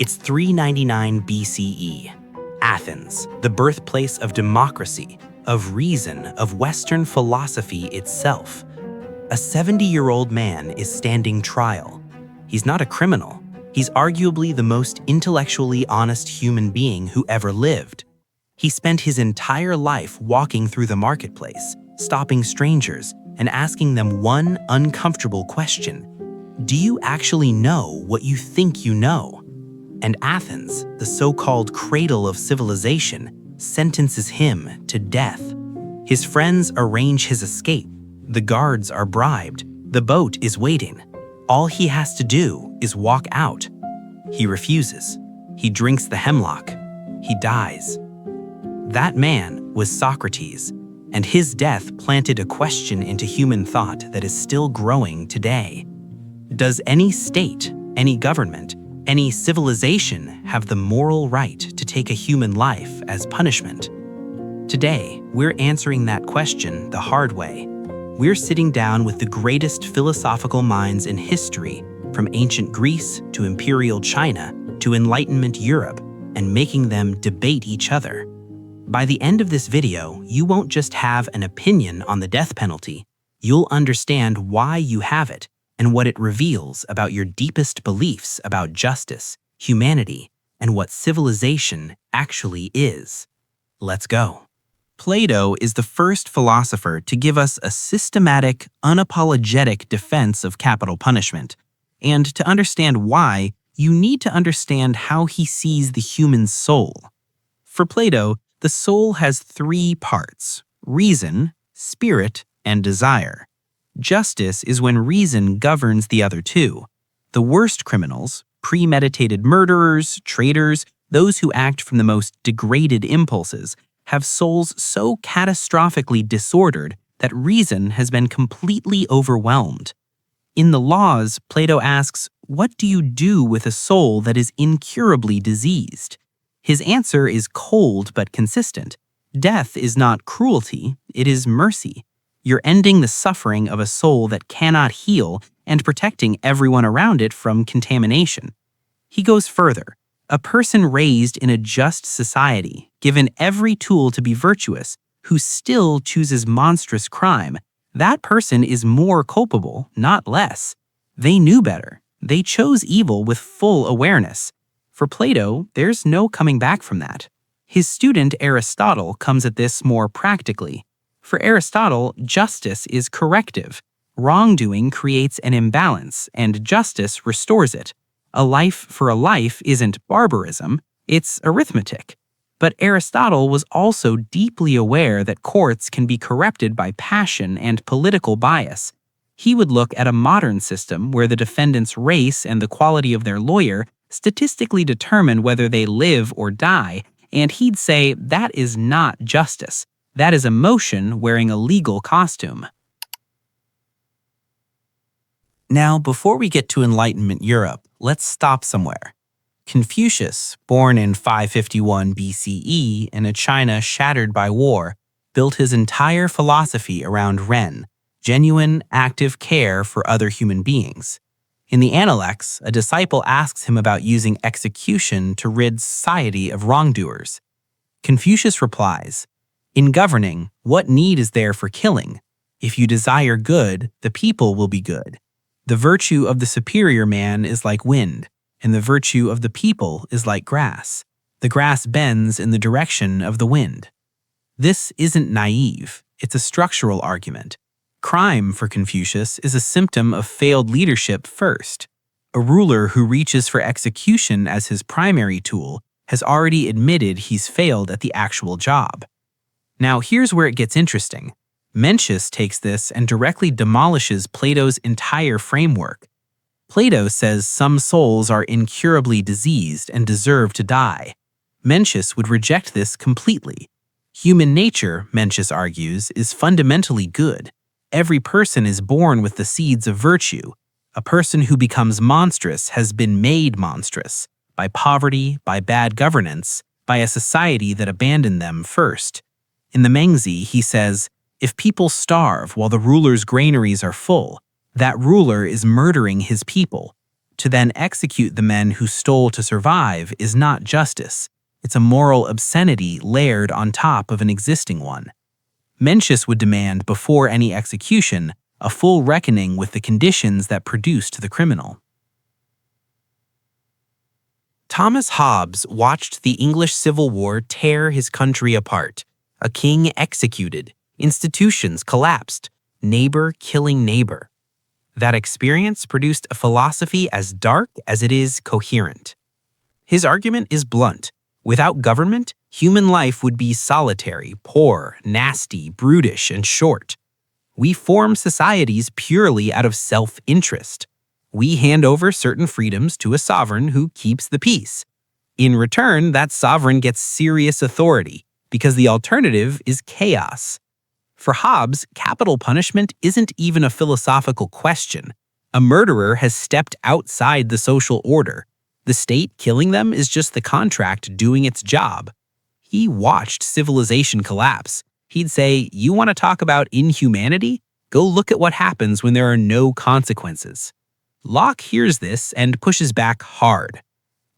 It's 399 BCE. Athens, the birthplace of democracy, of reason, of Western philosophy itself. A 70-year-old man is standing trial. He's not a criminal. He's arguably the most intellectually honest human being who ever lived. He spent his entire life walking through the marketplace, stopping strangers, and asking them one uncomfortable question. Do you actually know what you think you know? And Athens, the so-called cradle of civilization, sentences him to death. His friends arrange his escape. The guards are bribed. The boat is waiting. All he has to do is walk out. He refuses. He drinks the hemlock. He dies. That man was Socrates, and his death planted a question into human thought that is still growing today. Does any state, any government, any civilization have the moral right to take a human life as punishment? Today, we're answering that question the hard way. We're sitting down with the greatest philosophical minds in history, from ancient Greece to imperial China to Enlightenment Europe, and making them debate each other. By the end of this video, you won't just have an opinion on the death penalty, you'll understand why you have it and what it reveals about your deepest beliefs about justice, humanity, and what civilization actually is. Let's go. Plato is the first philosopher to give us a systematic, unapologetic defense of capital punishment. And to understand why, you need to understand how he sees the human soul. For Plato, the soul has three parts: reason, spirit, and desire. Justice is when reason governs the other two. The worst criminals, premeditated murderers, traitors, those who act from the most degraded impulses, have souls so catastrophically disordered that reason has been completely overwhelmed. In the Laws, Plato asks, what do you do with a soul that is incurably diseased? His answer is cold but consistent. Death is not cruelty, it is mercy. You're ending the suffering of a soul that cannot heal and protecting everyone around it from contamination. He goes further. A person raised in a just society, given every tool to be virtuous, who still chooses monstrous crime, that person is more culpable, not less. They knew better. They chose evil with full awareness. For Plato, there's no coming back from that. His student Aristotle comes at this more practically. For Aristotle, justice is corrective. Wrongdoing creates an imbalance, and justice restores it. A life for a life isn't barbarism, it's arithmetic. But Aristotle was also deeply aware that courts can be corrupted by passion and political bias. He would look at a modern system where the defendant's race and the quality of their lawyer statistically determine whether they live or die, and he'd say that is not justice. That is emotion wearing a legal costume. Now, before we get to Enlightenment Europe, let's stop somewhere. Confucius, born in 551 BCE in a China shattered by war, built his entire philosophy around Ren, genuine, active care for other human beings. In the Analects, a disciple asks him about using execution to rid society of wrongdoers. Confucius replies, "In governing, what need is there for killing? If you desire good, the people will be good. The virtue of the superior man is like wind, and the virtue of the people is like grass. The grass bends in the direction of the wind." This isn't naive, it's a structural argument. Crime, for Confucius, is a symptom of failed leadership first. A ruler who reaches for execution as his primary tool has already admitted he's failed at the actual job. Now, here's where it gets interesting. Mencius takes this and directly demolishes Plato's entire framework. Plato says some souls are incurably diseased and deserve to die. Mencius would reject this completely. Human nature, Mencius argues, is fundamentally good. Every person is born with the seeds of virtue. A person who becomes monstrous has been made monstrous by poverty, by bad governance, by a society that abandoned them first. In the Mencius, he says, if people starve while the ruler's granaries are full, that ruler is murdering his people. To then execute the men who stole to survive is not justice. It's a moral obscenity layered on top of an existing one. Mencius would demand, before any execution, a full reckoning with the conditions that produced the criminal. Thomas Hobbes watched the English Civil War tear his country apart. A king executed, institutions collapsed, neighbor killing neighbor. That experience produced a philosophy as dark as it is coherent. His argument is blunt. Without government, human life would be solitary, poor, nasty, brutish, and short. We form societies purely out of self-interest. We hand over certain freedoms to a sovereign who keeps the peace. In return, that sovereign gets serious authority, because the alternative is chaos. For Hobbes, capital punishment isn't even a philosophical question. A murderer has stepped outside the social order. The state killing them is just the contract doing its job. He watched civilization collapse. He'd say, "You want to talk about inhumanity? Go look at what happens when there are no consequences." Locke hears this and pushes back hard.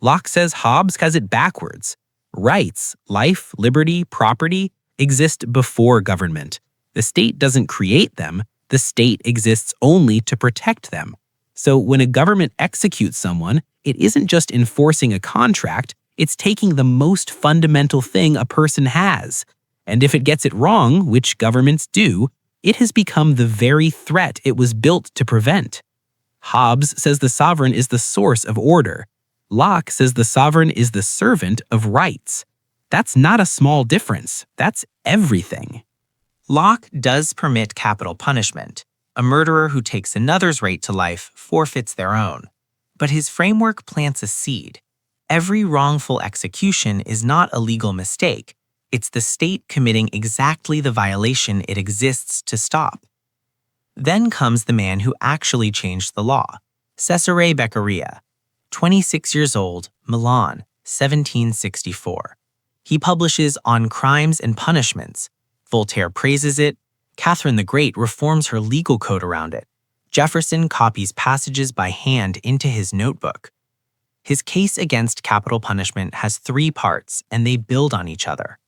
Locke says Hobbes has it backwards. Rights, life, liberty, property, exist before government. The state doesn't create them. The state exists only to protect them. So when a government executes someone, it isn't just enforcing a contract, it's taking the most fundamental thing a person has. And if it gets it wrong, which governments do, it has become the very threat it was built to prevent. Hobbes says the sovereign is the source of order. Locke says the sovereign is the servant of rights. That's not a small difference. That's everything. Locke does permit capital punishment. A murderer who takes another's right to life forfeits their own. But his framework plants a seed. Every wrongful execution is not a legal mistake. It's the state committing exactly the violation it exists to stop. Then comes the man who actually changed the law, Cesare Beccaria, 26 years old, Milan, 1764. He publishes On Crimes and Punishments. Voltaire praises it. Catherine the Great reforms her legal code around it. Jefferson copies passages by hand into his notebook. His case against capital punishment has 3 parts, and they build on each other.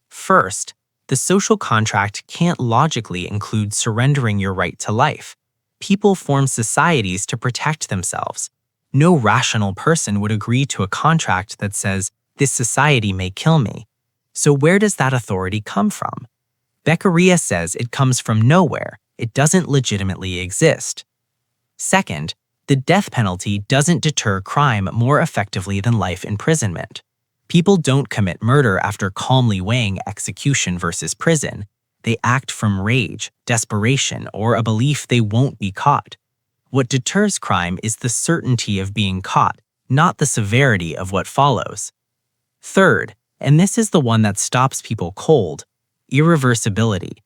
First, the social contract can't logically include surrendering your right to life. People form societies to protect themselves. No rational person would agree to a contract that says, "This society may kill me." So where does that authority come from? Beccaria says it comes from nowhere. It doesn't legitimately exist. Second, the death penalty doesn't deter crime more effectively than life imprisonment. People don't commit murder after calmly weighing execution versus prison. They act from rage, desperation, or a belief they won't be caught. What deters crime is the certainty of being caught, not the severity of what follows. Third, and this is the one that stops people cold, irreversibility.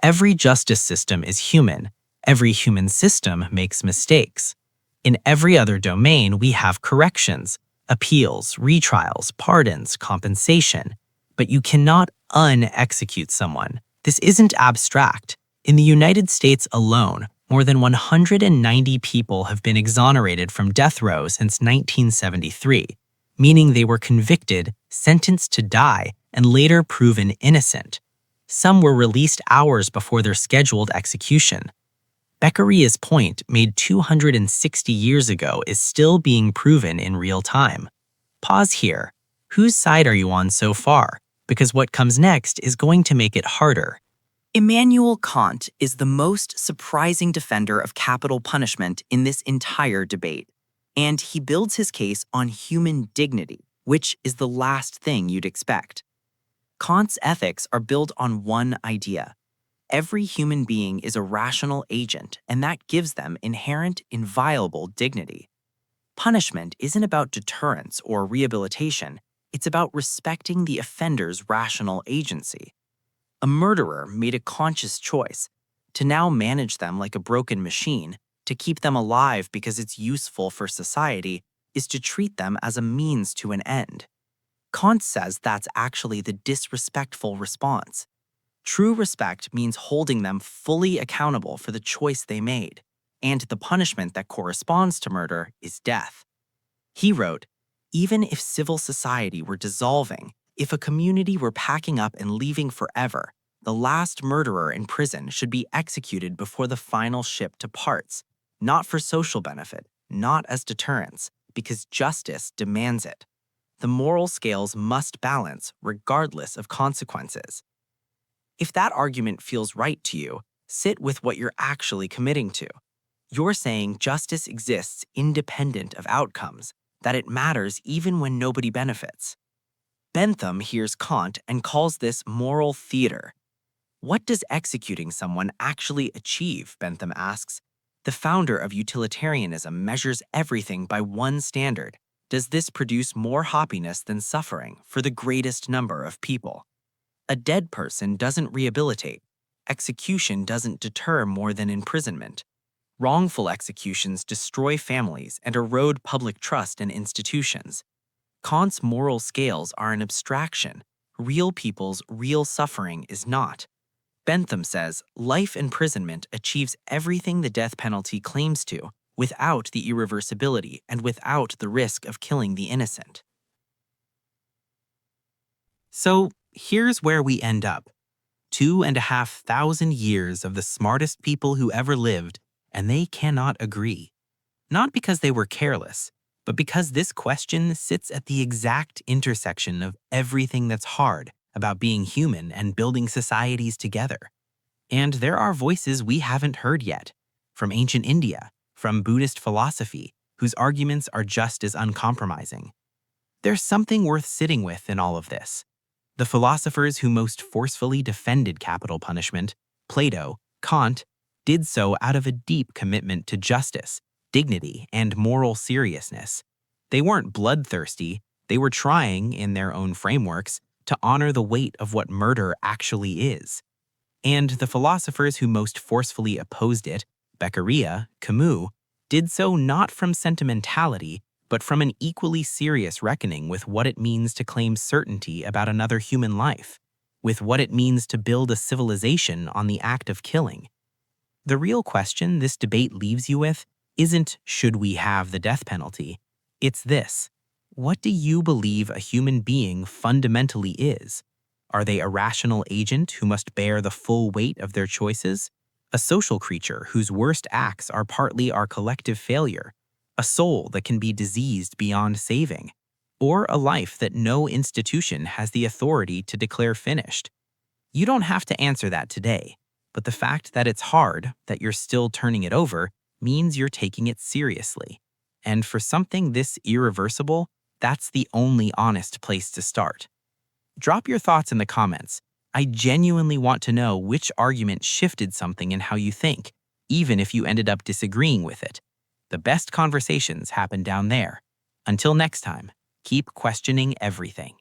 Every justice system is human. Every human system makes mistakes. In every other domain, we have corrections, appeals, retrials, pardons, compensation. But you cannot un-execute someone. This isn't abstract. In the United States alone, more than 190 people have been exonerated from death row since 1973, meaning they were convicted, sentenced to die, and later proven innocent. Some were released hours before their scheduled execution. Beccaria's point, made 260 years ago, is still being proven in real time. Pause here. Whose side are you on so far? Because what comes next is going to make it harder. Immanuel Kant is the most surprising defender of capital punishment in this entire debate, and he builds his case on human dignity, which is the last thing you'd expect. Kant's ethics are built on one idea. Every human being is a rational agent, and that gives them inherent, inviolable dignity. Punishment isn't about deterrence or rehabilitation, it's about respecting the offender's rational agency. A murderer made a conscious choice to now manage them like a broken machine, to keep them alive because it's useful for society, is to treat them as a means to an end. Kant says that's actually the disrespectful response. True respect means holding them fully accountable for the choice they made. and the punishment that corresponds to murder is death. He wrote, "Even if civil society were dissolving, if a community were packing up and leaving forever, the last murderer in prison should be executed before the final ship departs, not for social benefit, not as deterrence, because justice demands it. The moral scales must balance regardless of consequences." If that argument feels right to you, sit with what you're actually committing to. You're saying justice exists independent of outcomes, that it matters even when nobody benefits. Bentham hears Kant and calls this moral theater. What does executing someone actually achieve, Bentham asks. The founder of utilitarianism measures everything by one standard. Does this produce more happiness than suffering for the greatest number of people? A dead person doesn't rehabilitate. Execution doesn't deter more than imprisonment. Wrongful executions destroy families and erode public trust in institutions. Kant's moral scales are an abstraction. Real people's real suffering is not. Bentham says life imprisonment achieves everything the death penalty claims to, without the irreversibility and without the risk of killing the innocent. So here's where we end up. 2,500 years of the smartest people who ever lived, and they cannot agree. Not because they were careless, but because this question sits at the exact intersection of everything that's hard about being human and building societies together. And there are voices we haven't heard yet, from ancient India, from Buddhist philosophy, whose arguments are just as uncompromising. There's something worth sitting with in all of this. The philosophers who most forcefully defended capital punishment, Plato, Kant, did so out of a deep commitment to justice, dignity, and moral seriousness. They weren't bloodthirsty, they were trying, in their own frameworks, to honor the weight of what murder actually is. And the philosophers who most forcefully opposed it, Beccaria, Camus, did so not from sentimentality, but from an equally serious reckoning with what it means to claim certainty about another human life, with what it means to build a civilization on the act of killing. The real question this debate leaves you with isn't should we have the death penalty? It's this: what do you believe a human being fundamentally is? Are they a rational agent who must bear the full weight of their choices? A social creature whose worst acts are partly our collective failure? A soul that can be diseased beyond saving? Or a life that no institution has the authority to declare finished? You don't have to answer that today, but the fact that it's hard, that you're still turning it over, means you're taking it seriously. And for something this irreversible, that's the only honest place to start. Drop your thoughts in the comments. I genuinely want to know which argument shifted something in how you think, even if you ended up disagreeing with it. The best conversations happen down there. Until next time, keep questioning everything.